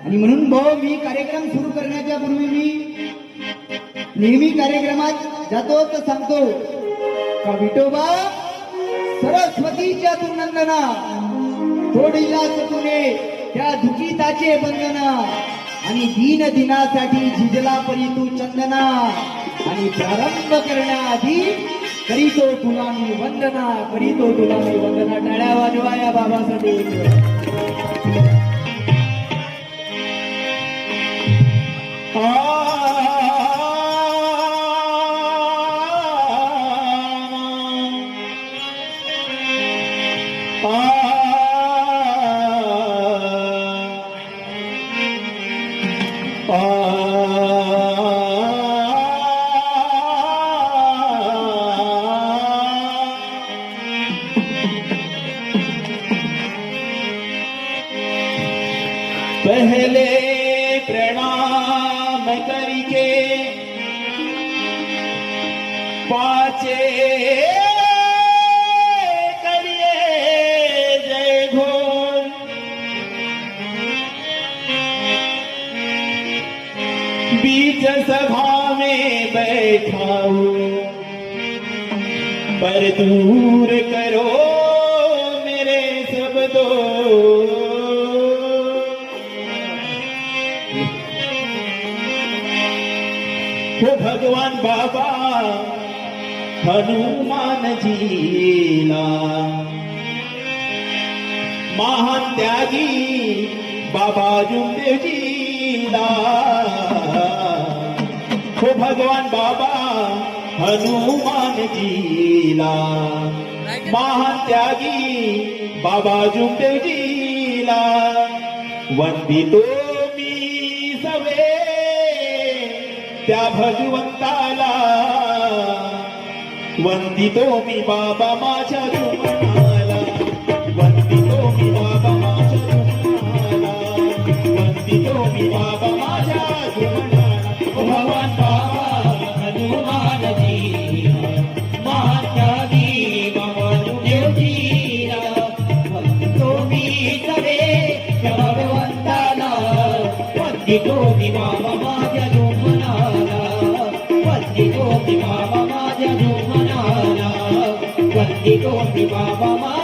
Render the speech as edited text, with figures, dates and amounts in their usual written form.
आणि म्हणून भाऊ मी कार्यक्रम सुरू करण्याच्या पूर्वी मी नेहमी कार्यक्रमात जातो तर सांगतो का विठोबा सरस्वतीच्या तू नंदना थोडीलाच तुने त्या दुखिताचे बंधना आणि दीन दिनासाठी झिजला परी तू चंदना आणि प्रारंभ करण्याआधी करीतो तुला मी वंदना करीतो तुला मी वंदना. टाळ्या वाजवा या बाबासाठी. पहले प्रणाम करके पाचे करिए जय घोर. बीच सभा में बैठा हूँ पर दूर करो मेरे सब दोष. हो भगवान बाबा हनुमान जीला महान त्यागी बाबा जुमदेव जीला. हो भगवान बाबा हनुमान जीला महान त्यागी बाबा जुमदेव जीला. वंदितो मी सवे त्या भगवंताला वंदितो मी बाबा माझ्या जुमाला. वंदितो मी बाबा माझ्या जुमाला. वंदितो मी बाबा माझ्या जुमाला. भगवान बाबा हनुमान जी महात्यागी बाबा जुमदेव जीला. वंदितो मी सवे त्या भगवंताला. वंदितो मी बाबा माझ्या जुमाला. वंदितो मी बाबा माझ्या जुमाला. वंदितो मी बाबा